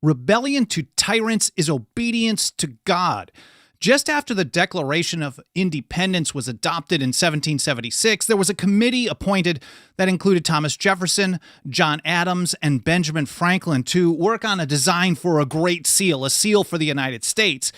Rebellion to tyrants is obedience to God. Just after the Declaration of Independence was adopted in 1776, there was a committee appointed that included Thomas Jefferson, John Adams, and Benjamin Franklin to work on a design for a great seal, a seal for the United States.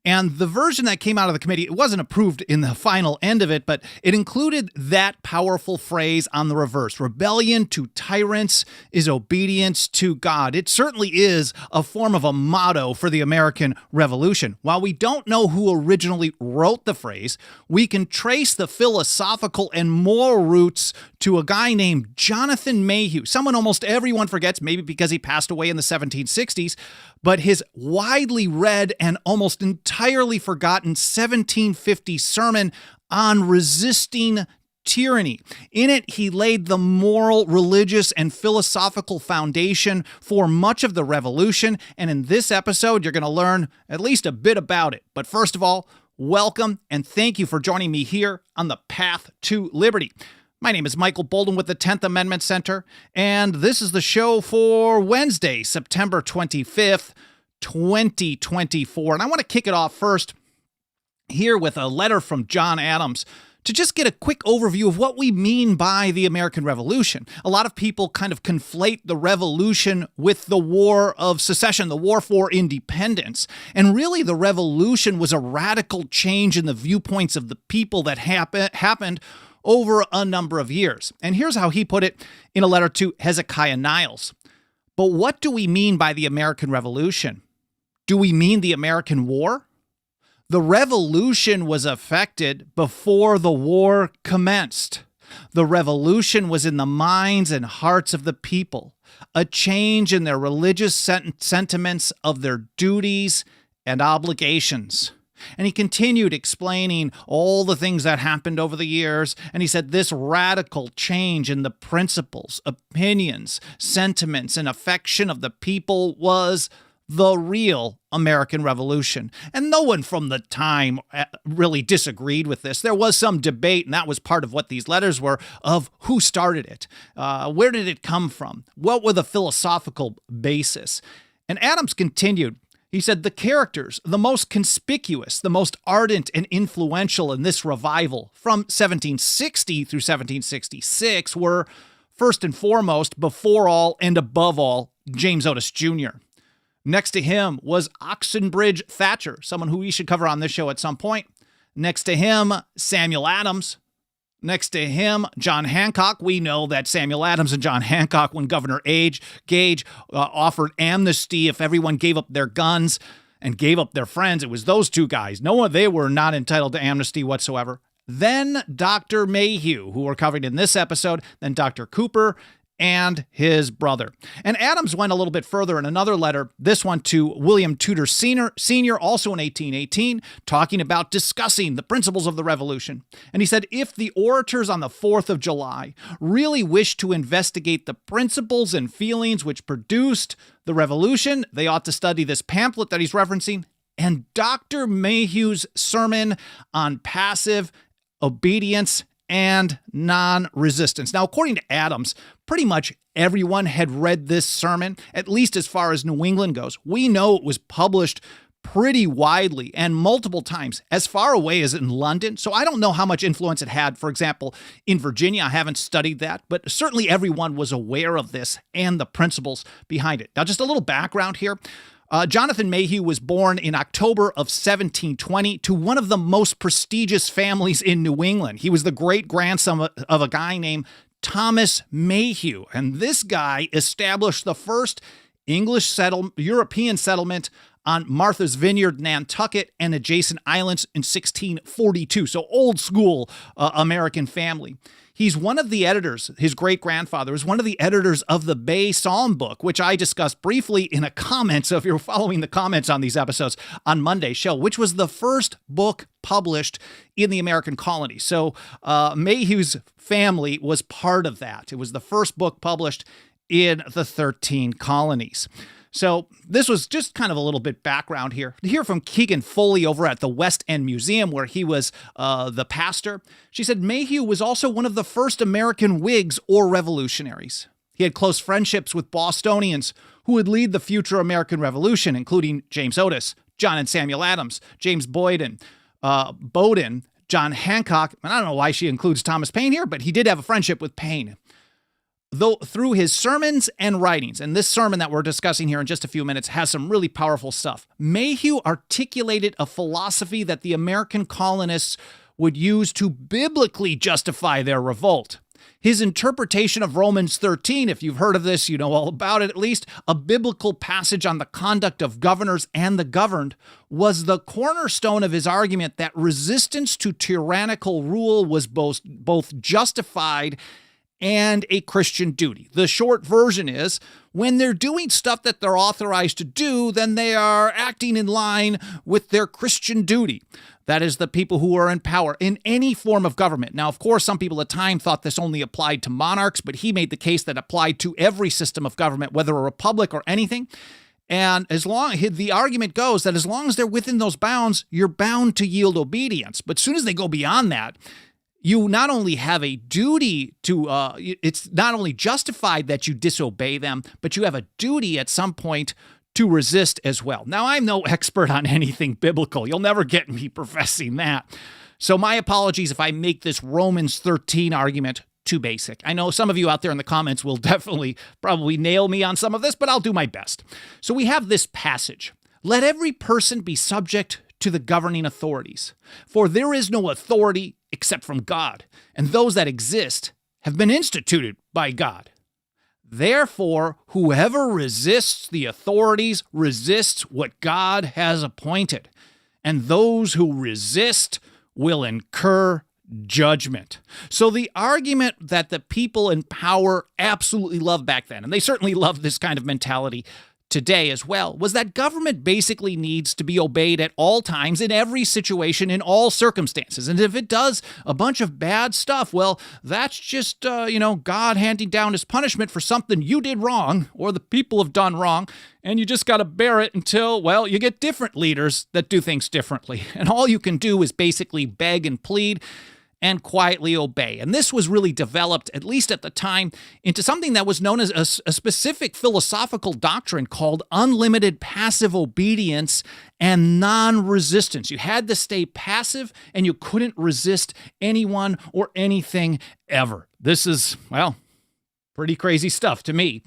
And the version that came out of the committee, it wasn't approved in the final end of it, but it included that powerful phrase on the reverse. Rebellion to tyrants is obedience to God. It certainly is a form of a motto for the American Revolution. While we don't know who originally wrote the phrase, we can trace the philosophical and moral roots to a guy named Jonathan Mayhew, someone almost everyone forgets, maybe because he passed away in the 1760s, but his widely read and almost entirely forgotten 1750 sermon on resisting tyranny. In it, he laid the moral, religious, and philosophical foundation for much of the revolution, and in this episode, you're going to learn at least a bit about it. But first of all, welcome, and thank you for joining me here on the Path to Liberty. My name is Michael Bolden with the 10th Amendment Center, and this is the show for Wednesday, September 25th, 2024. And I want to kick it off first here with a letter from John Adams to just get a quick overview of what we mean by the American Revolution. A lot of people kind of conflate the revolution with the War of Secession, the War for Independence. And really, the revolution was a radical change in the viewpoints of the people that happened over a number of years. And here's how he put it in a letter to Hezekiah Niles. But what do we mean by the American Revolution? Do we mean the American War? The revolution was effected before the war commenced. The revolution was in the minds and hearts of the people, a change in their religious sentiments of their duties and obligations. And he continued explaining all the things that happened over the years. And he said this radical change in the principles, opinions, sentiments, and affection of the people was the real American Revolution. And no one from the time really disagreed with this. There was some debate, and that was part of what these letters were, of who started it. Where did it come from? What were the philosophical basis? And Adams continued. He said the characters, the most conspicuous, the most ardent and influential in this revival from 1760 through 1766 were, first and foremost, before all and above all, James Otis Jr. Next to him was Oxenbridge Thatcher, someone who we should cover on this show at some point. Next to him, Samuel Adams. Next to him, John Hancock. We know that Samuel Adams and John Hancock, when Governor Gage offered amnesty if everyone gave up their guns and gave up their friends, it was those two guys. They were not entitled to amnesty whatsoever. Then Dr. Mayhew, who we're covering in this episode, then Dr. Cooper, and his brother. And Adams went a little bit further in another letter, this one to William Tudor Sr., also in 1818, talking about discussing the principles of the revolution. And he said, if the orators on the 4th of July really wish to investigate the principles and feelings which produced the revolution, they ought to study this pamphlet that he's referencing and Dr. Mayhew's sermon on passive obedience and non-resistance. Now, according to Adams, pretty much everyone had read this sermon, at least as far as New England goes. We know it was published pretty widely and multiple times, as far away as in London. So I don't know how much influence it had, for example, in Virginia. I haven't studied that, but certainly everyone was aware of this and the principles behind it. Now, just a little background here. Jonathan Mayhew was born in October of 1720 to one of the most prestigious families in New England. He was the great-grandson of a guy named Thomas Mayhew, and this guy established the first European settlement on Martha's Vineyard, Nantucket, and adjacent islands in 1642. So old school American family. He's one of the editors, his great-grandfather was one of the editors of the Bay Psalm book, which I discussed briefly in a comment. So if you're following the comments on these episodes on Monday's show, which was the first book published in the American colony. So Mayhew's family was part of that. It was the first book published in the 13 colonies. So this was just kind of a little bit background here. To hear from Keegan Foley over at the West End Museum, where he was the pastor, she said Mayhew was also one of the first American Whigs or revolutionaries. He He had close friendships with Bostonians who would lead the future American Revolution, including James Otis, John and Samuel Adams, James Bowdoin, John Hancock. And I don't know why she includes Thomas Paine here, but he did have a friendship with Paine. Though through his sermons and writings, and this sermon that we're discussing here in just a few minutes has some really powerful stuff, Mayhew articulated a philosophy that the American colonists would use to biblically justify their revolt. His interpretation of Romans 13, if you've heard of this, you know all about it at least, a biblical passage on the conduct of governors and the governed, was the cornerstone of his argument that resistance to tyrannical rule was both justified and a Christian duty. The short version is, when they're doing stuff that they're authorized to do, then they are acting in line with their Christian duty. That is, the people who are in power in any form of government. Now, of course, some people at the time thought this only applied to monarchs, but he made the case that applied to every system of government, whether a republic or anything. And the argument goes that as long as they're within those bounds, you're bound to yield obedience. But as soon as they go beyond that, you not only have a duty to, it's not only justified that you disobey them, but you have a duty at some point to resist as well. Now, I'm no expert on anything biblical. You'll never get me professing that. So my apologies if I make this Romans 13 argument too basic. I know some of you out there in the comments will definitely probably nail me on some of this, but I'll do my best. So we have this passage. Let every person be subject to the governing authorities, for there is no authority except from God, and those that exist have been instituted by God. Therefore, whoever resists the authorities resists what God has appointed, and those who resist will incur judgment. So the argument that the people in power absolutely loved back then, and they certainly love this kind of mentality today as well, was that government basically needs to be obeyed at all times, in every situation, in all circumstances. And if it does a bunch of bad stuff, well, that's just, God handing down his punishment for something you did wrong or the people have done wrong. And you just got to bear it until, well, you get different leaders that do things differently. And all you can do is basically beg and plead and quietly obey. And this was really developed, at least at the time, into something that was known as a specific philosophical doctrine called unlimited passive obedience and non-resistance. You had to stay passive and you couldn't resist anyone or anything ever. This is, well, pretty crazy stuff to me.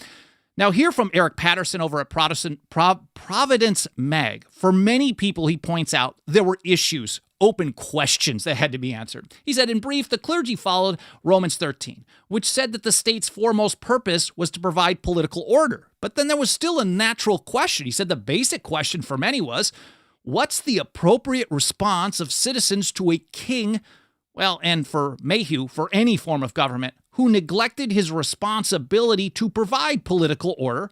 Now, hear from Eric Patterson over at Providence Mag. For many people, he points out, there were issues, open questions that had to be answered. He said, in brief, the clergy followed Romans 13, which said that the state's foremost purpose was to provide political order. But then there was still a natural question. He said the basic question for many was, what's the appropriate response of citizens to a king, well, and for Mayhew, for any form of government, who neglected his responsibility to provide political order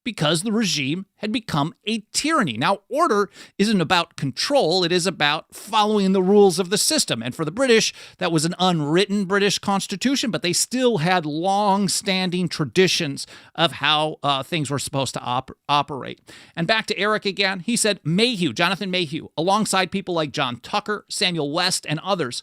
because the regime had become a tyranny. Now, order isn't about control. It is about following the rules of the system. And for the British, that was an unwritten British constitution, but they still had long-standing traditions of how things were supposed to operate. And back to Eric again, he said Mayhew, Jonathan Mayhew, alongside people like John Tucker, Samuel West, and others,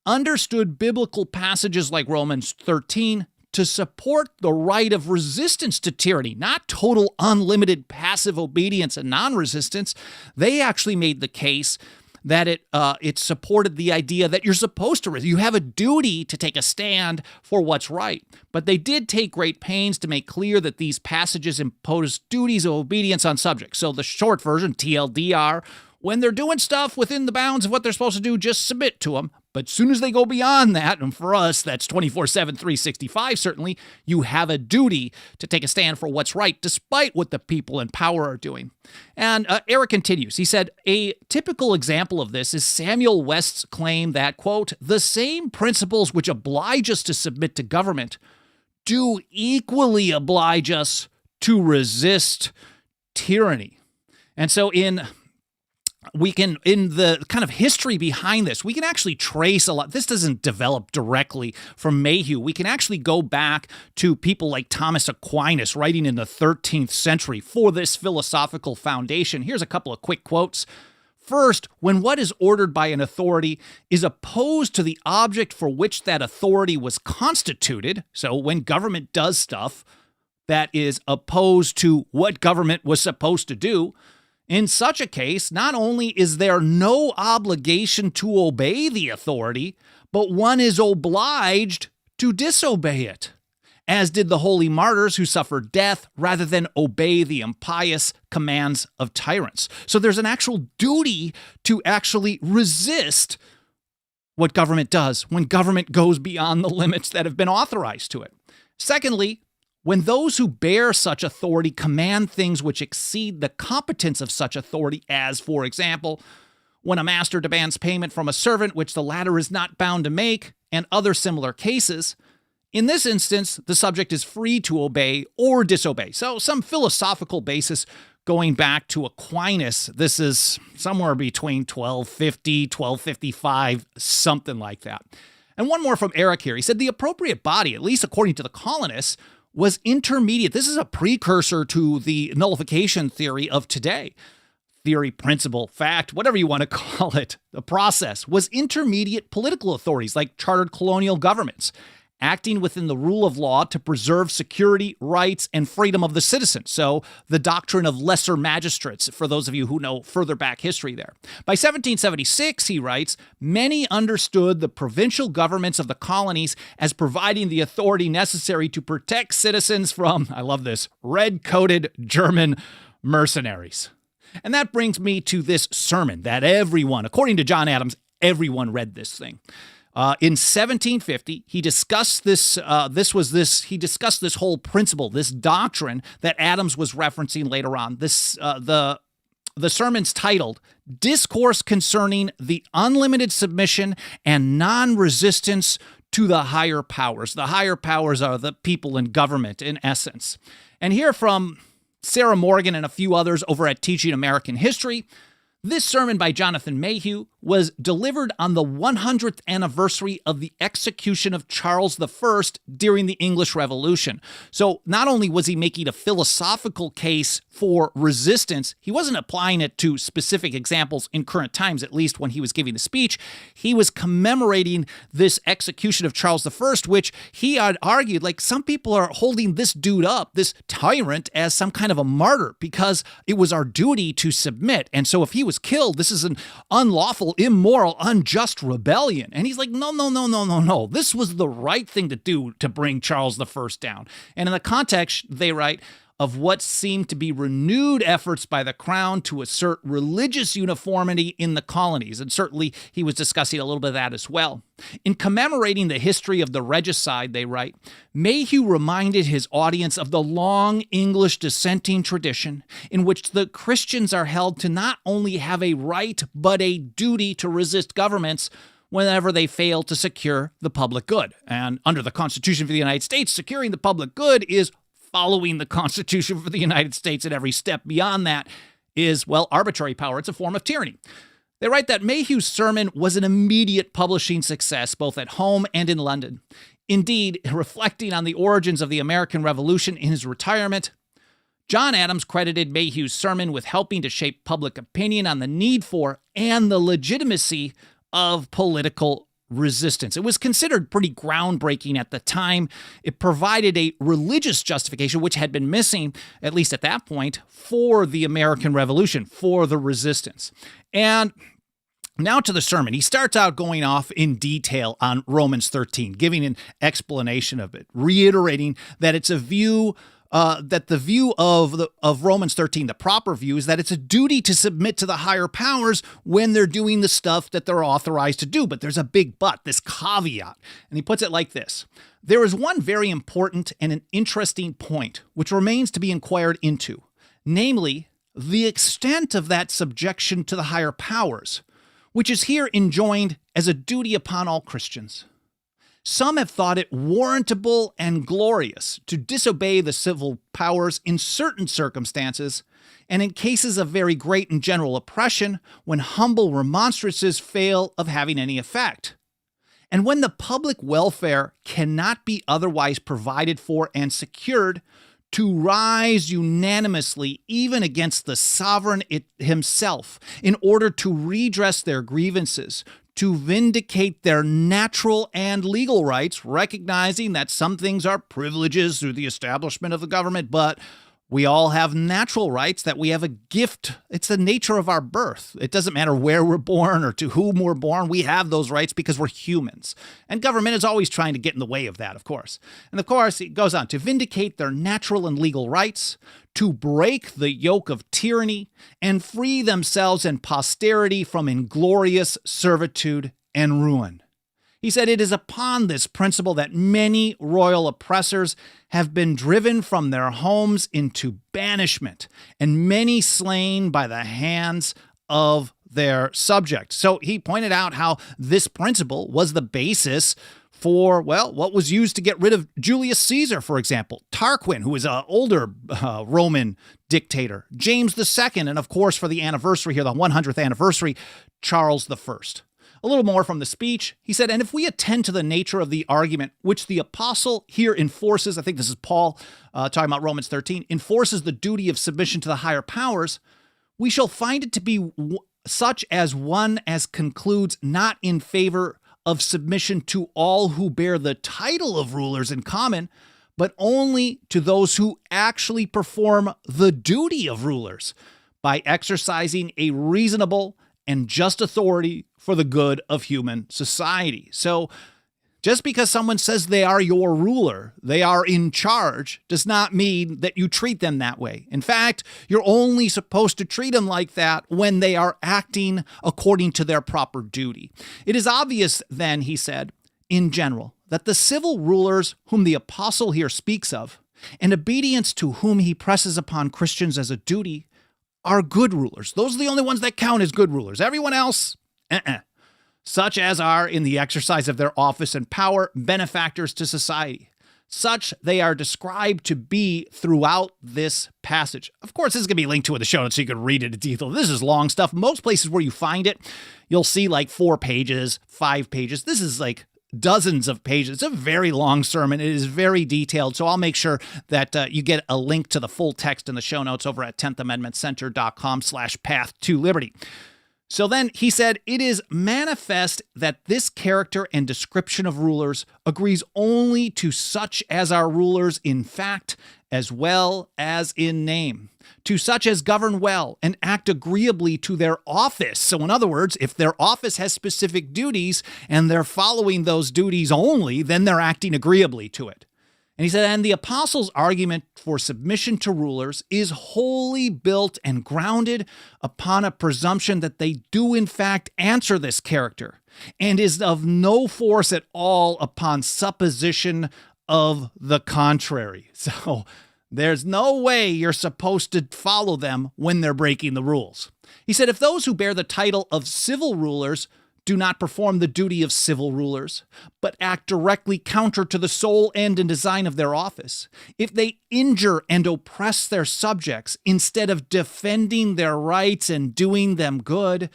understood biblical passages like Romans 13 to support the right of resistance to tyranny, not total unlimited passive obedience and non-resistance. They actually made the case that it supported the idea that you're supposed to resist. You have a duty to take a stand for what's right. But they did take great pains to make clear that these passages impose duties of obedience on subjects. So the short version, TLDR, when they're doing stuff within the bounds of what they're supposed to do, just submit to them. But as soon as they go beyond that, and for us, that's 24/7, 365 certainly, you have a duty to take a stand for what's right, despite what the people in power are doing. And Eric continues. He said, a typical example of this is Samuel West's claim that, quote, the same principles which oblige us to submit to government do equally oblige us to resist tyranny. And so in the kind of history behind this, we can actually trace a lot. This doesn't develop directly from Mayhew. We can actually go back to people like Thomas Aquinas writing in the 13th century for this philosophical foundation. Here's a couple of quick quotes. First, when what is ordered by an authority is opposed to the object for which that authority was constituted, so when government does stuff, that is opposed to what government was supposed to do, in such a case, not only is there no obligation to obey the authority, but one is obliged to disobey it, as did the holy martyrs who suffered death rather than obey the impious commands of tyrants. So there's an actual duty to actually resist what government does when government goes beyond the limits that have been authorized to it. Secondly, when those who bear such authority command things which exceed the competence of such authority, as, for example, when a master demands payment from a servant which the latter is not bound to make, and other similar cases, in this instance, the subject is free to obey or disobey. So some philosophical basis going back to Aquinas. This is somewhere between 1250, 1255, something like that. And one more from Eric here. He said the appropriate body, at least according to the colonists, was intermediate. This is a precursor to the nullification theory of today. Theory, principle, fact, whatever you want to call it. The process was intermediate political authorities like chartered colonial governments, acting within the rule of law to preserve security, rights, and freedom of the citizen. So the doctrine of lesser magistrates, for those of you who know further back history there. By 1776, he writes, many understood the provincial governments of the colonies as providing the authority necessary to protect citizens from, I love this, red-coated German mercenaries. And that brings me to this sermon that everyone, according to John Adams, everyone read this thing. In 1750, he discussed this. He discussed this whole principle, this doctrine that Adams was referencing later on. The sermon's titled "Discourse Concerning the Unlimited Submission and Non-Resistance to the Higher Powers." The higher powers are the people in government, in essence. And here from Sarah Morgan and a few others over at Teaching American History. This sermon by Jonathan Mayhew was delivered on the 100th anniversary of the execution of Charles I during the English Revolution. So not only was he making a philosophical case for resistance, he wasn't applying it to specific examples in current times, at least when he was giving the speech. He was commemorating this execution of Charles I, which he had argued, like, some people are holding this dude up, this tyrant, as some kind of a martyr because it was our duty to submit. And so if he was killed, this is an unlawful, immoral, unjust rebellion. And he's like, no. This was the right thing to do to bring Charles I down. And in the context, they write, of what seemed to be renewed efforts by the crown to assert religious uniformity in the colonies. And certainly he was discussing a little bit of that as well. In commemorating the history of the regicide, they write, Mayhew reminded his audience of the long English dissenting tradition in which the Christians are held to not only have a right, but a duty to resist governments whenever they fail to secure the public good. And under the Constitution for the United States, securing the public good is following the Constitution for the United States, and every step beyond that is, well, arbitrary power. It's a form of tyranny. They write that Mayhew's sermon was an immediate publishing success, both at home and in London. Indeed, reflecting on the origins of the American Revolution in his retirement, John Adams credited Mayhew's sermon with helping to shape public opinion on the need for and the legitimacy of political resistance. It was considered pretty groundbreaking at the time. It provided a religious justification, which had been missing, at least at that point, for the American Revolution, for the resistance. And now to the sermon. He starts out going off in detail on Romans 13, giving an explanation of it, reiterating that it's a view that the view of Romans 13, the proper view, is that it's a duty to submit to the higher powers when they're doing the stuff that they're authorized to do. But there's a big but, this caveat. And he puts it like this. There is one very important and an interesting point which remains to be inquired into, namely, the extent of that subjection to the higher powers, which is here enjoined as a duty upon all Christians. Some have thought it warrantable and glorious to disobey the civil powers in certain circumstances, and in cases of very great and general oppression, when humble remonstrances fail of having any effect. And when the public welfare cannot be otherwise provided for and secured, to rise unanimously even against the sovereign himself in order to redress their grievances, to vindicate their natural and legal rights, recognizing that some things are privileges through the establishment of the government, but we all have natural rights, that we have a gift. It's the nature of our birth. It doesn't matter where we're born or to whom we're born. We have those rights because we're humans. And government is always trying to get in the way of that, of course. And of course, it goes on to vindicate their natural and legal rights, to break the yoke of tyranny, and free themselves and posterity from inglorious servitude and ruin. He said, it is upon this principle that many royal oppressors have been driven from their homes into banishment, and many slain by the hands of their subjects. So he pointed out how this principle was the basis for, well, what was used to get rid of Julius Caesar, for example, Tarquin, who was an older Roman dictator, James II, and of course, for the anniversary here, the 100th anniversary, Charles I. A little more from the speech. He said, and if we attend to the nature of the argument, which the apostle here enforces, I think this is Paul talking about Romans 13, enforces the duty of submission to the higher powers, we shall find it to be such as one as concludes not in favor of submission to all who bear the title of rulers in common, but only to those who actually perform the duty of rulers by exercising a reasonable and just authority for the good of human society. So just because someone says they are your ruler, they are in charge, does not mean that you treat them that way. In fact, you're only supposed to treat them like that when they are acting according to their proper duty. It is obvious then, he said, in general, that the civil rulers whom the apostle here speaks of, and obedience to whom he presses upon Christians as a duty, are good rulers. Those are the only ones that count as good rulers. Everyone else, such as are in the exercise of their office and power, benefactors to society. Such they are described to be throughout this passage. Of course, this is going to be linked to in the show notes so you can read it in detail. This is long stuff. Most places where you find it, you'll see like 4 pages, 5 pages. This is like dozens of pages. It's a very long sermon. It is very detailed. So I'll make sure that you get a link to the full text in the show notes over at 10thamendmentcenter.com/path-to-liberty. So then he said, it is manifest that this character and description of rulers agrees only to such as are rulers in fact as well as in name, to such as govern well and act agreeably to their office. So in other words, if their office has specific duties and they're following those duties only, then they're acting agreeably to it. And he said, and the apostles' argument for submission to rulers is wholly built and grounded upon a presumption that they do in fact answer this character, and is of no force at all upon supposition of the contrary. So there's no way you're supposed to follow them when they're breaking the rules. He said, if those who bear the title of civil rulers do not perform the duty of civil rulers, but act directly counter to the sole end and design of their office, if they injure and oppress their subjects instead of defending their rights and doing them good,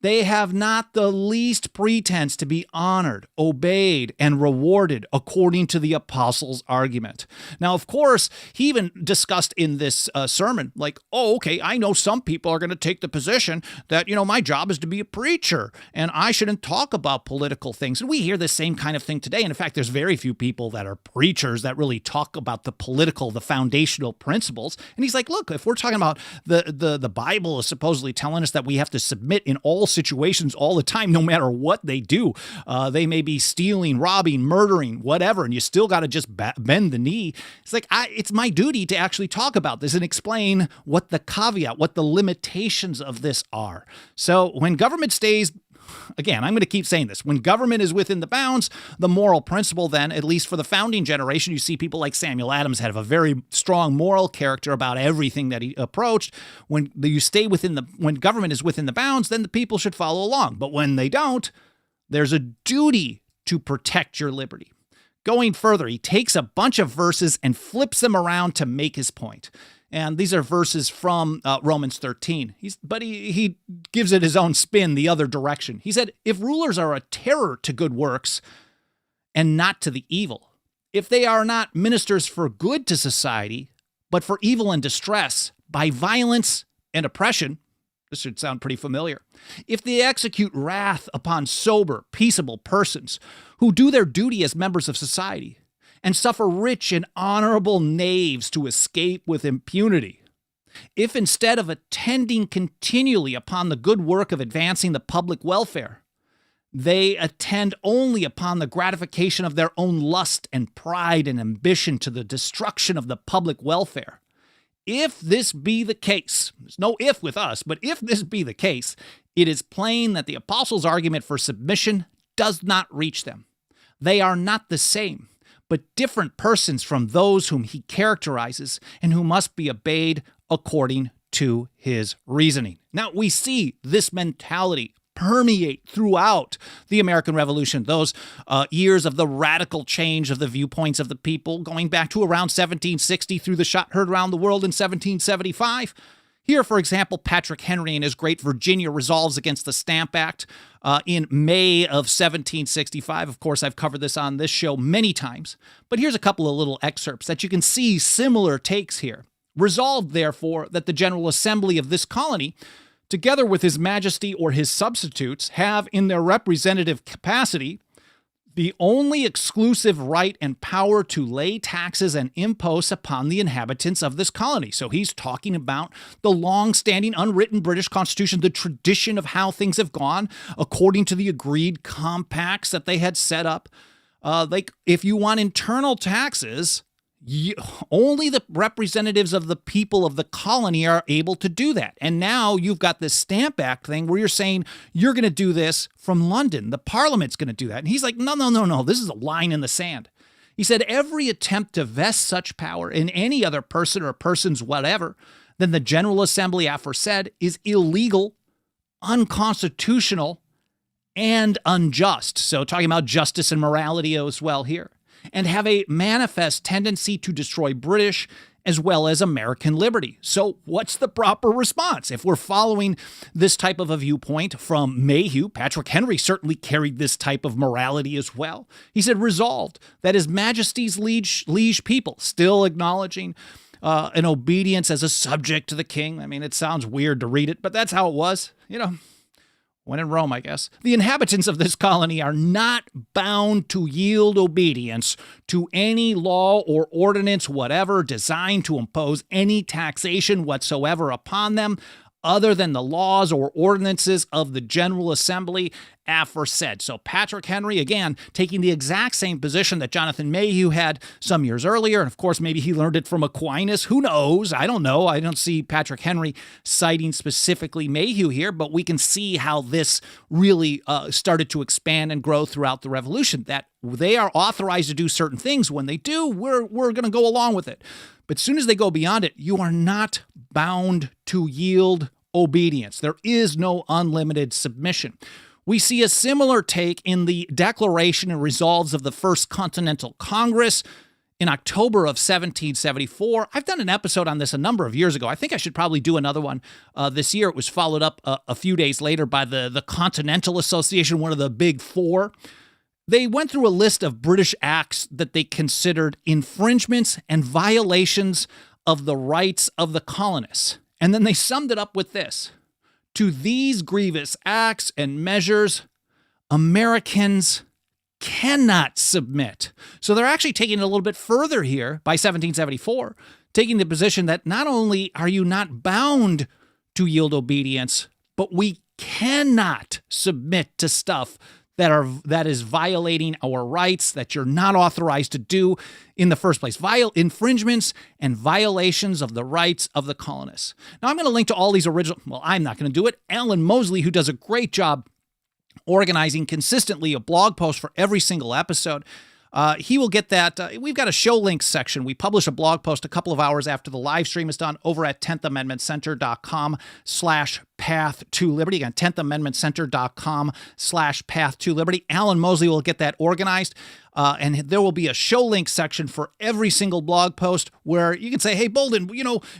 they have not the least pretense to be honored, obeyed, and rewarded according to the apostles' argument. Now, of course, he even discussed in this sermon, like, oh, okay, I know some people are going to take the position that, my job is to be a preacher, and I shouldn't talk about political things. And we hear the same kind of thing today. And in fact, there's very few people that are preachers that really talk about the foundational principles. And he's like, look, if we're talking about the Bible is supposedly telling us that we have to submit in all situations all the time, no matter what they do. They may be stealing, robbing, murdering, whatever, and you still got to just bend the knee. It's like, it's my duty to actually talk about this and explain what the caveat, what the limitations of this are. So when government stays, again, I'm going to keep saying this, when government is within the bounds, the moral principle then, at least for the founding generation, you see people like Samuel Adams have a very strong moral character about everything that he approached. When government is within the bounds, then the people should follow along. But when they don't, there's a duty to protect your liberty. Going further, he takes a bunch of verses and flips them around to make his point. And these are verses from Romans 13. But he gives it his own spin the other direction. He said, if rulers are a terror to good works and not to the evil, if they are not ministers for good to society, but for evil and distress by violence and oppression, This should sound pretty familiar. If they execute wrath upon sober, peaceable persons who do their duty as members of society, and suffer rich and honorable knaves to escape with impunity, if instead of attending continually upon the good work of advancing the public welfare, they attend only upon the gratification of their own lust and pride and ambition to the destruction of the public welfare, if this be the case, there's no if with us, but if this be the case, it is plain that the apostles' argument for submission does not reach them. They are not the same, but different persons from those whom he characterizes and who must be obeyed according to his reasoning. Now, we see this mentality permeate throughout the American Revolution, those years of the radical change of the viewpoints of the people, going back to around 1760 through the shot heard around the world in 1775. Here, for example, Patrick Henry in his great Virginia Resolves against the Stamp Act in May of 1765. Of course, I've covered this on this show many times, but here's a couple of little excerpts that you can see similar takes here. Resolved, therefore, that the General Assembly of this colony, together with His Majesty or his substitutes, have in their representative capacity the only exclusive right and power to lay taxes and imposts upon the inhabitants of this colony. So he's talking about the long-standing unwritten British Constitution, the tradition of how things have gone according to the agreed compacts that they had set up. Like if you want internal taxes, only the representatives of the people of the colony are able to do that. And now you've got this Stamp Act thing where you're saying you're going to do this from London. The Parliament's going to do that. And he's like, no. This is a line in the sand. He said every attempt to vest such power in any other person or persons whatever than the General Assembly aforesaid is illegal, unconstitutional, and unjust. So talking about justice and morality as well here. And have a manifest tendency to destroy British as well as American liberty. So what's the proper response? If we're following this type of a viewpoint from Mayhew, Patrick Henry certainly carried this type of morality as well. He said, resolved that His Majesty's liege people, still acknowledging an obedience as a subject to the king. I mean, it sounds weird to read it, but that's how it was, When in Rome, I guess. The inhabitants of this colony are not bound to yield obedience to any law or ordinance whatever designed to impose any taxation whatsoever upon them other than the laws or ordinances of the General Assembly aforesaid. So Patrick Henry, again, taking the exact same position that Jonathan Mayhew had some years earlier. And of course, maybe he learned it from Aquinas. Who knows? I don't know. I don't see Patrick Henry citing specifically Mayhew here, but we can see how this really started to expand and grow throughout the Revolution, that they are authorized to do certain things. When they do, we're going to go along with it. But as soon as they go beyond it, you are not bound to yield obedience. There is no unlimited submission. We see a similar take in the Declaration and Resolves of the First Continental Congress in October of 1774. I've done an episode on this a number of years ago. I think I should probably do another one this year. It was followed up a few days later by the Continental Association, one of the big four. They went through a list of British acts that they considered infringements and violations of the rights of the colonists. And then they summed it up with this: to these grievous acts and measures, Americans cannot submit. So they're actually taking it a little bit further here by 1774, taking the position that not only are you not bound to yield obedience, but we cannot submit to stuff that is violating our rights, that you're not authorized to do in the first place. Infringements and violations of the rights of the colonists. Now, I'm going to link to all these original. Well, I'm not going to do it. Alan Mosley, who does a great job organizing consistently a blog post for every single episode, he will get that. We've got a show links section. We publish a blog post a couple of hours after the live stream is done over at 10thamendmentcenter.com/path-to-liberty. Again, 10thamendmentcenter.com/path-to-liberty. Alan Mosley will get that organized. And there will be a show link section for every single blog post where you can say, hey, Bolden,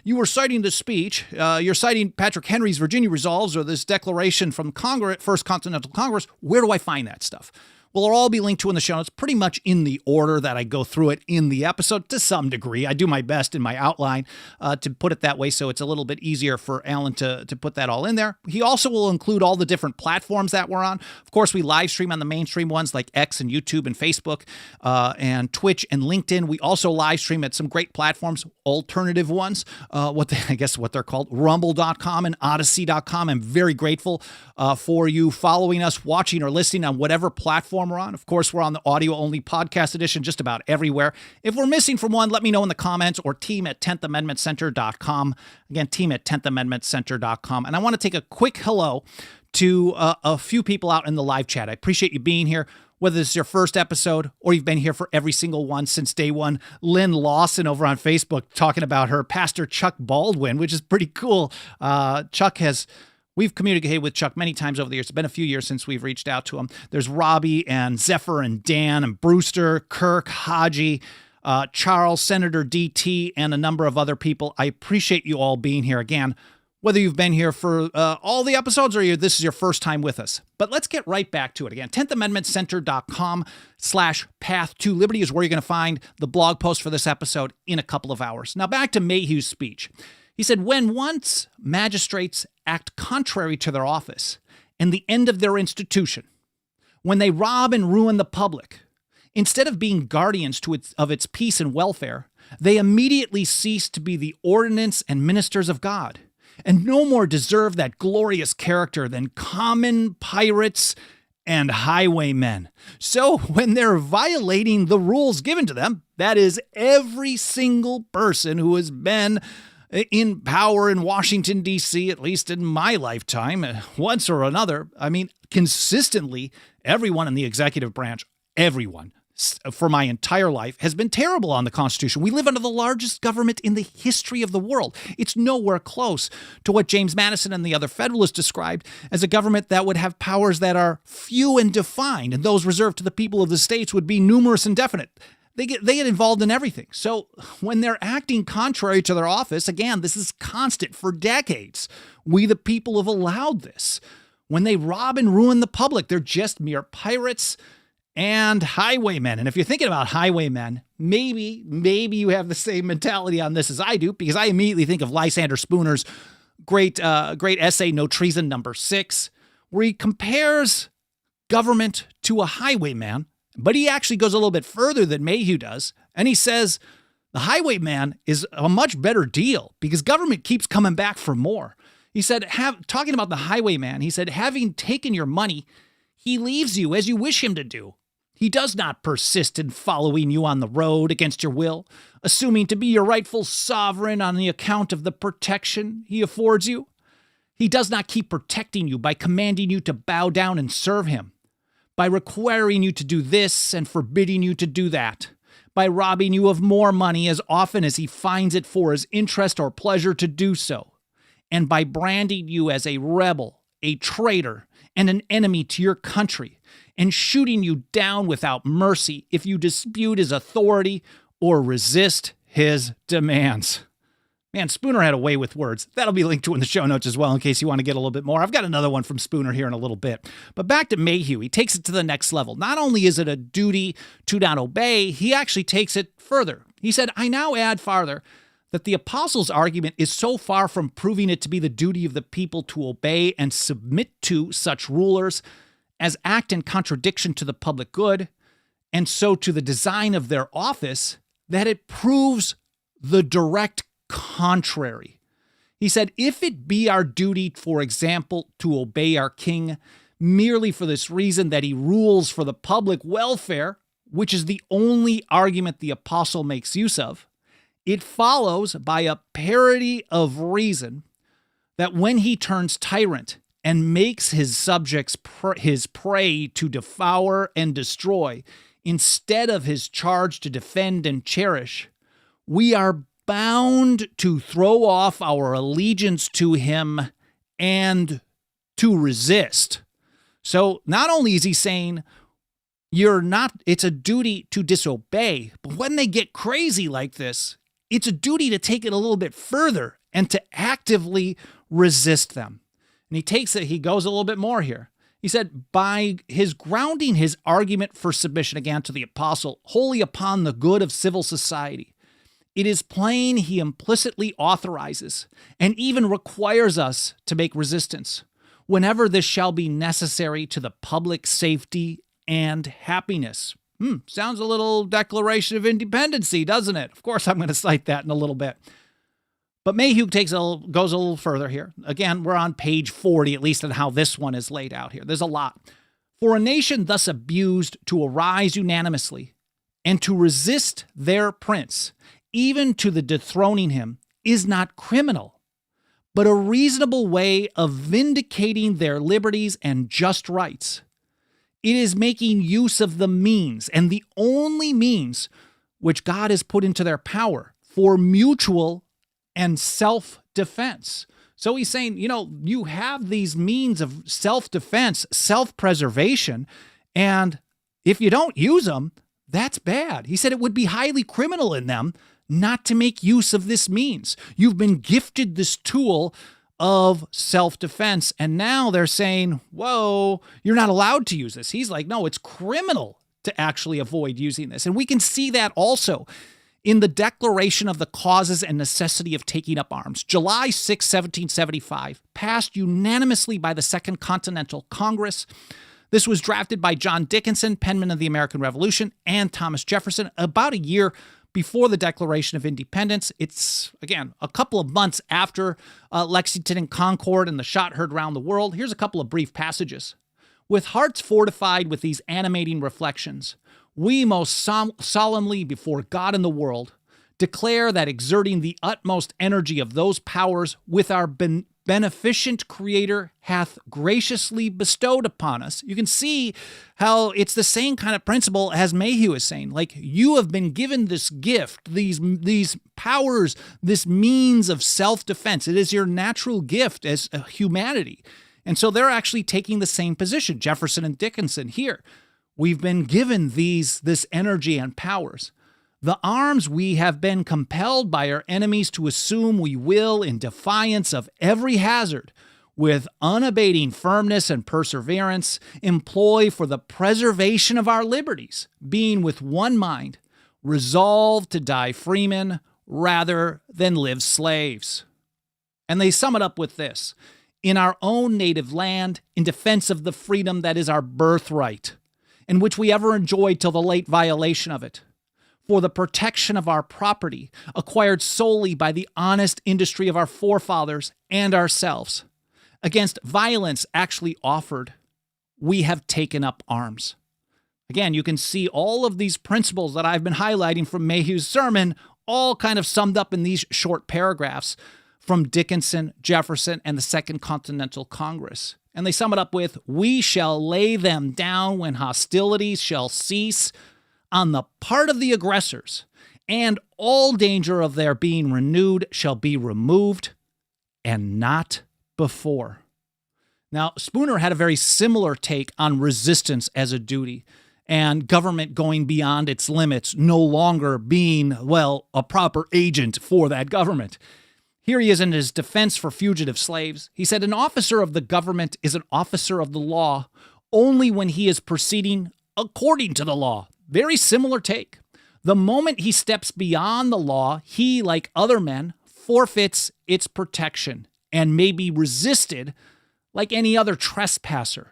you were citing this speech. You're citing Patrick Henry's Virginia Resolves or this declaration from Congress, First Continental Congress. Where do I find that stuff? will all be linked to in the show notes, pretty much in the order that I go through it in the episode to some degree. I do my best in my outline to put it that way, so it's a little bit easier for Alan to put that all in there. He also will include all the different platforms that we're on. Of course, we live stream on the mainstream ones like X and YouTube and Facebook and Twitch and LinkedIn. We also live stream at some great platforms, alternative ones, what they're called, rumble.com and odyssey.com. I'm very grateful for you following us, watching, or listening on whatever platform we're on. Of course, we're on the audio-only podcast edition just about everywhere. If we're missing from one, let me know in the comments, or team@10thamendmentcenter.com. Again, team@10thamendmentcenter.com. And I want to take a quick hello to a few people out in the live chat. I appreciate you being here, whether this is your first episode or you've been here for every single one since day one. Lynn Lawson over on Facebook talking about her Pastor Chuck Baldwin, which is pretty cool. We've communicated with Chuck many times over the years. It's been a few years since we've reached out to him. There's Robbie and Zephyr and Dan and Brewster, Kirk, Haji, Charles, Senator DT, and a number of other people. I appreciate you all being here again, whether you've been here for all the episodes or this is your first time with us. But let's get right back to it again. 10thamendmentcenter.com/path-to-liberty is where you're going to find the blog post for this episode in a couple of hours. Now back to Mayhew's speech. He said, when once magistrates act contrary to their office and the end of their institution, when they rob and ruin the public, instead of being guardians of its peace and welfare, they immediately cease to be the ordinance and ministers of God, and no more deserve that glorious character than common pirates and highwaymen. So when they're violating the rules given to them, that is every single person who has been in power in Washington, D.C., at least in my lifetime, once or another. I mean, consistently, everyone in the executive branch, everyone, for my entire life, has been terrible on the Constitution. We live under the largest government in the history of the world. It's nowhere close to what James Madison and the other Federalists described as a government that would have powers that are few and defined, and those reserved to the people of the states would be numerous and definite. They get involved in everything. So when they're acting contrary to their office, again, this is constant for decades. We, the people, have allowed this. When they rob and ruin the public, they're just mere pirates and highwaymen. And if you're thinking about highwaymen, maybe you have the same mentality on this as I do, because I immediately think of Lysander Spooner's great essay, No Treason, number 6, where he compares government to a highwayman. But he actually goes a little bit further than Mayhew does, and he says the highwayman is a much better deal because government keeps coming back for more. He said, talking about the highwayman, he said, having taken your money, he leaves you as you wish him to do. He does not persist in following you on the road against your will, assuming to be your rightful sovereign on the account of the protection he affords you. He does not keep protecting you by commanding you to bow down and serve him, by requiring you to do this and forbidding you to do that, by robbing you of more money as often as he finds it for his interest or pleasure to do so, and by branding you as a rebel, a traitor, and an enemy to your country, and shooting you down without mercy if you dispute his authority or resist his demands. Man, Spooner had a way with words. That'll be linked to in the show notes as well in case you want to get a little bit more. I've got another one from Spooner here in a little bit. But back to Mayhew, he takes it to the next level. Not only is it a duty to not obey, he actually takes it further. He said, I now add farther that the apostles' argument is so far from proving it to be the duty of the people to obey and submit to such rulers as act in contradiction to the public good, and so to the design of their office, that it proves the direct contrary. He said, if it be our duty, for example, to obey our king merely for this reason that he rules for the public welfare, which is the only argument the apostle makes use of, it follows by a parity of reason that when he turns tyrant and makes his subjects his prey to devour and destroy, instead of his charge to defend and cherish, we are bound to throw off our allegiance to him and to resist. So not only is he saying it's a duty to disobey, but when they get crazy like this, it's a duty to take it a little bit further and to actively resist them. And he goes a little bit more here. He said, by his grounding his argument for submission again to the apostle wholly upon the good of civil society, it is plain he implicitly authorizes and even requires us to make resistance whenever this shall be necessary to the public safety and happiness. Sounds a little Declaration of Independence, doesn't it? Of course, I'm going to cite that in a little bit. But Mayhew goes a little further here. Again, we're on page 40, at least in how this one is laid out here. There's a lot. For a nation thus abused to arise unanimously and to resist their prince, even to the dethroning him, is not criminal, but a reasonable way of vindicating their liberties and just rights. It is making use of the means, and the only means which God has put into their power, for mutual and self-defense. So he's saying, you have these means of self-defense, self-preservation, and if you don't use them, that's bad. He said it would be highly criminal in them not to make use of this means. You've been gifted this tool of self-defense, and now they're saying, whoa, you're not allowed to use this. He's like, no, it's criminal to actually avoid using this. And we can see that also in the Declaration of the Causes and Necessity of Taking Up Arms, July 6, 1775, passed unanimously by the Second Continental Congress. This was drafted by John Dickinson, penman of the American Revolution, and Thomas Jefferson about a year before the Declaration of Independence. It's, again, a couple of months after Lexington and Concord and the shot heard round the world. Here's a couple of brief passages. With hearts fortified with these animating reflections, we most solemnly before God and the world declare that exerting the utmost energy of those powers with our beneficent Creator hath graciously bestowed upon us. You can see how it's the same kind of principle as Mayhew is saying. Like, you have been given this gift, these powers, this means of self-defense. It is your natural gift as a humanity. And so they're actually taking the same position, Jefferson and Dickinson here. We've been given this energy and powers. The arms we have been compelled by our enemies to assume we will, in defiance of every hazard, with unabating firmness and perseverance, employ for the preservation of our liberties, being with one mind, resolved to die freemen rather than live slaves. And they sum it up with this: in our own native land, in defense of the freedom that is our birthright, and which we ever enjoyed till the late violation of it, for the protection of our property, acquired solely by the honest industry of our forefathers and ourselves, against violence actually offered, we have taken up arms. Again, you can see all of these principles that I've been highlighting from Mayhew's sermon, all kind of summed up in these short paragraphs from Dickinson, Jefferson, and the Second Continental Congress. And they sum it up with, we shall lay them down when hostilities shall cease on the part of the aggressors, and all danger of their being renewed shall be removed, and not before. Now, Spooner had a very similar take on resistance as a duty, and government going beyond its limits, no longer being, well, a proper agent for that government. Here he is in his defense for fugitive slaves. He said, an officer of the government is an officer of the law only when he is proceeding according to the law. Very similar take. The moment he steps beyond the law, he, like other men, forfeits its protection and may be resisted like any other trespasser.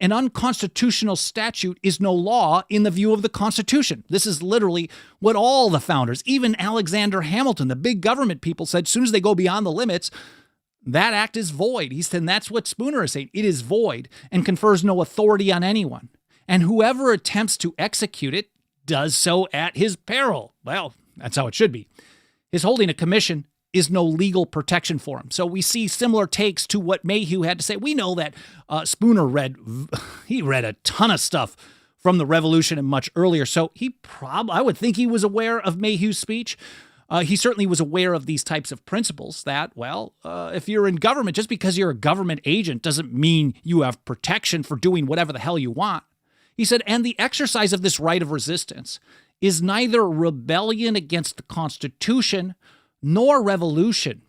An unconstitutional statute is no law in the view of the Constitution. This is literally what all the founders, even Alexander Hamilton, the big government people, said as soon as they go beyond the limits, that act is void. He said, and that's what Spooner is saying. It is void and confers no authority on anyone. And whoever attempts to execute it does so at his peril. Well, that's how it should be. His holding a commission is no legal protection for him. So we see similar takes to what Mayhew had to say. We know that Spooner read a ton of stuff from the Revolution and much earlier. So I would think he was aware of Mayhew's speech. He certainly was aware of these types of principles that, if you're in government, just because you're a government agent doesn't mean you have protection for doing whatever the hell you want. He said, and the exercise of this right of resistance is neither rebellion against the Constitution nor revolution.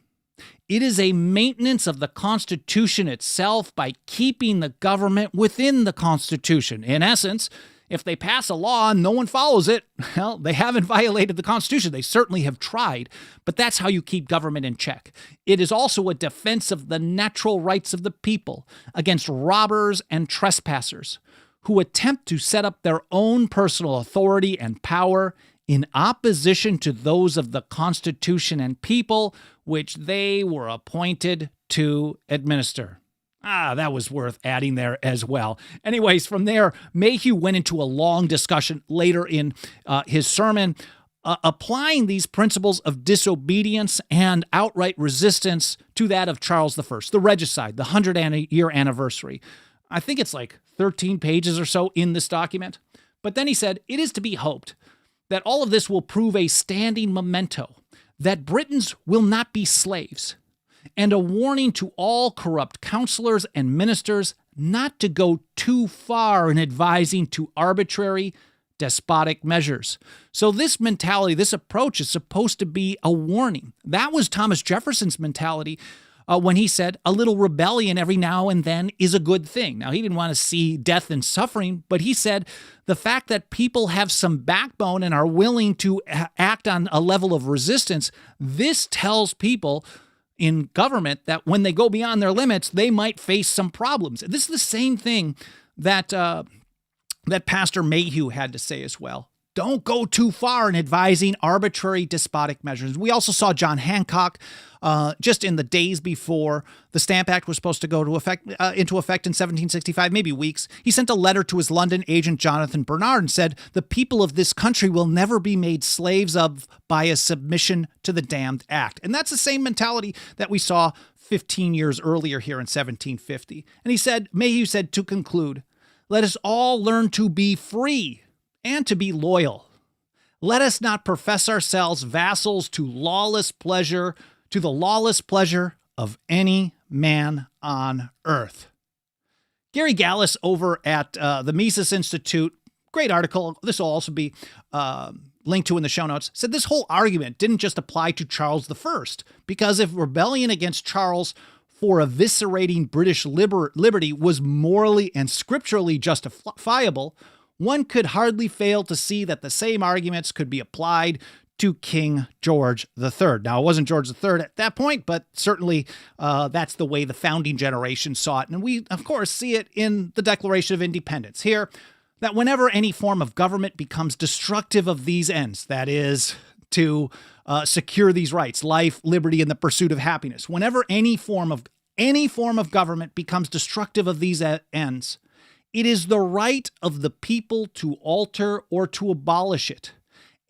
It is a maintenance of the Constitution itself by keeping the government within the Constitution. In essence, if they pass a law and no one follows it, well, they haven't violated the Constitution. They certainly have tried, but that's how you keep government in check. It is also a defense of the natural rights of the people against robbers and trespassers who attempt to set up their own personal authority and power in opposition to those of the Constitution and people which they were appointed to administer. That was worth adding there as well. Anyways, from there, Mayhew went into a long discussion later in his sermon, applying these principles of disobedience and outright resistance to that of Charles I, the regicide, the 100-year anniversary. I think it's like 13 pages or so in this document. But then he said, it is to be hoped that all of this will prove a standing memento, that Britons will not be slaves, and a warning to all corrupt counselors and ministers not to go too far in advising to arbitrary, despotic measures. So this mentality, this approach is supposed to be a warning. That was Thomas Jefferson's mentality when he said a little rebellion every now and then is a good thing. Now, he didn't want to see death and suffering, but he said the fact that people have some backbone and are willing to act on a level of resistance, this tells people in government that when they go beyond their limits, they might face some problems. This is the same thing that that Pastor Mayhew had to say as well. Don't go too far in advising arbitrary despotic measures. We also saw John Hancock just in the days before the Stamp Act was supposed to go into effect in 1765, maybe weeks. He sent a letter to his London agent, Jonathan Bernard, and said, the people of this country will never be made slaves of by a submission to the damned act. And that's the same mentality that we saw 15 years earlier here in 1750. And he said, Mayhew said, to conclude, let us all learn to be free and to be loyal. Let us not profess ourselves vassals to the lawless pleasure of any man on earth. Gary Gallus over at the Mises Institute, great article, this will also be linked to in the show notes, said this whole argument didn't just apply to Charles I, because if rebellion against Charles for eviscerating British liberty was morally and scripturally justifiable, one could hardly fail to see that the same arguments could be applied to King George III. Now, it wasn't George III at that point, but certainly that's the way the founding generation saw it. And we, of course, see it in the Declaration of Independence here, that whenever any form of government becomes destructive of these ends, that is, to secure these rights, life, liberty, and the pursuit of happiness, whenever any form of government becomes destructive of these ends, it is the right of the people to alter or to abolish it,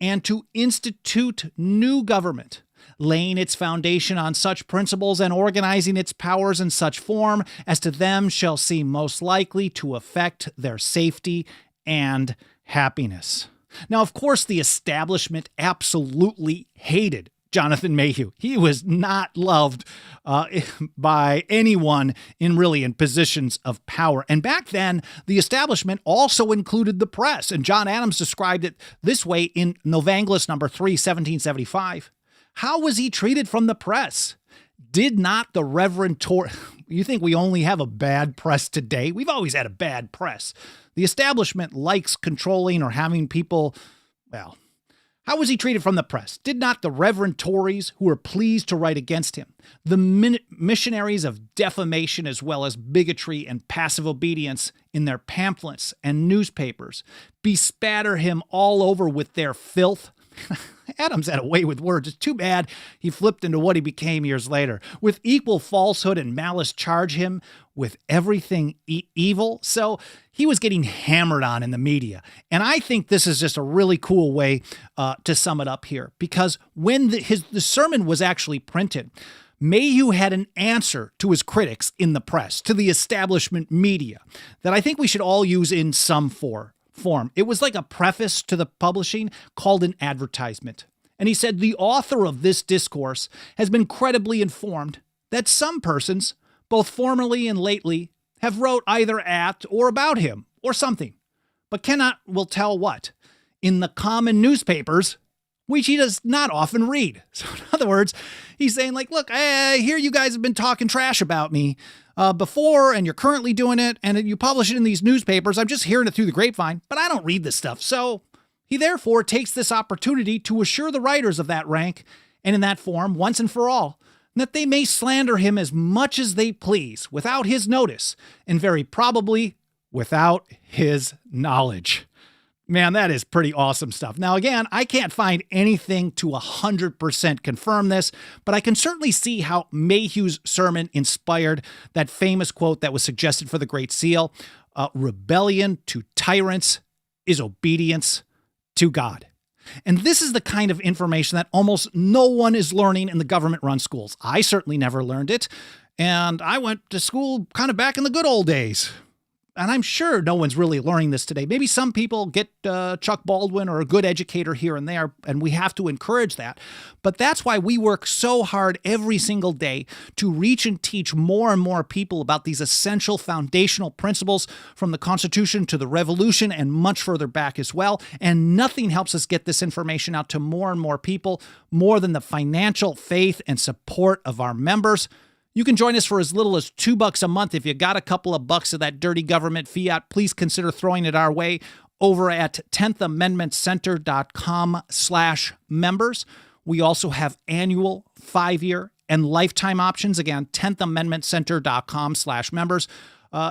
and to institute new government, laying its foundation on such principles and organizing its powers in such form as to them shall seem most likely to affect their safety and happiness. Now, of course, the establishment absolutely hated Jonathan Mayhew. He was not loved by anyone in positions of power. And back then, the establishment also included the press. And John Adams described it this way in Novanglis number 3, 1775. How was he treated from the press? Did not the Reverend You think we only have a bad press today? We've always had a bad press. The establishment likes controlling or having people, well, how was he treated from the press? Did not the Reverend Tories, who were pleased to write against him, the missionaries of defamation as well as bigotry and passive obedience in their pamphlets and newspapers, bespatter him all over with their filth? Adams had a way with words. It's too bad he flipped into what he became years later. With equal falsehood and malice charge him with everything evil. So he was getting hammered on in the media. And I think this is just a really cool way to sum it up here. Because when the sermon was actually printed, Mayhew had an answer to his critics in the press, to the establishment media, that I think we should all use in some form. It was like a preface to the publishing called an advertisement. And he said, the author of this discourse has been credibly informed that some persons, both formerly and lately, have wrote either at or about him or something, but will tell what, in the common newspapers which he does not often read. So in other words, he's saying like, look, I hear you guys have been talking trash about me before, and you're currently doing it, and you publish it in these newspapers. I'm just hearing it through the grapevine, but I don't read this stuff. So he therefore takes this opportunity to assure the writers of that rank and in that form, once and for all, that they may slander him as much as they please without his notice, and very probably without his knowledge. Man, that is pretty awesome stuff. Now, again, I can't find anything to 100% confirm this, but I can certainly see how Mayhew's sermon inspired that famous quote that was suggested for the Great Seal, rebellion to tyrants is obedience to God. And this is the kind of information that almost no one is learning in the government-run schools. I certainly never learned it, and I went to school kind of back in the good old days. And I'm sure no one's really learning this today. Maybe some people get Chuck Baldwin or a good educator here and there, and we have to encourage that. But that's why we work so hard every single day to reach and teach more and more people about these essential foundational principles from the Constitution to the Revolution and much further back as well. And nothing helps us get this information out to more and more people more than the financial faith and support of our members. You can join us for as little as $2 a month. If you got a couple of bucks of that dirty government fiat, please consider throwing it our way over at 10thamendmentcenter.com/members. We also have annual, 5-year, and lifetime options. Again, 10thamendmentcenter.com/members.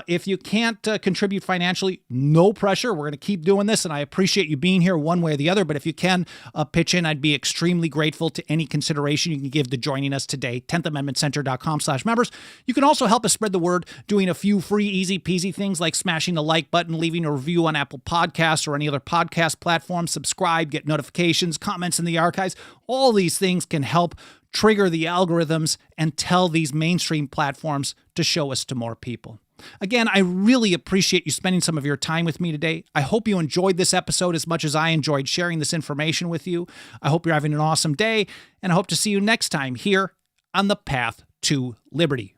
If you can't contribute financially, no pressure. We're going to keep doing this, and I appreciate you being here one way or the other. But if you can pitch in, I'd be extremely grateful to any consideration you can give to joining us today. 10thamendmentcenter.com/members. You can also help us spread the word, doing a few free, easy peasy things like smashing the like button, leaving a review on Apple Podcasts or any other podcast platform, subscribe, get notifications, comments in the archives. All these things can help trigger the algorithms and tell these mainstream platforms to show us to more people. Again, I really appreciate you spending some of your time with me today. I hope you enjoyed this episode as much as I enjoyed sharing this information with you. I hope you're having an awesome day, and I hope to see you next time here on the Path to Liberty.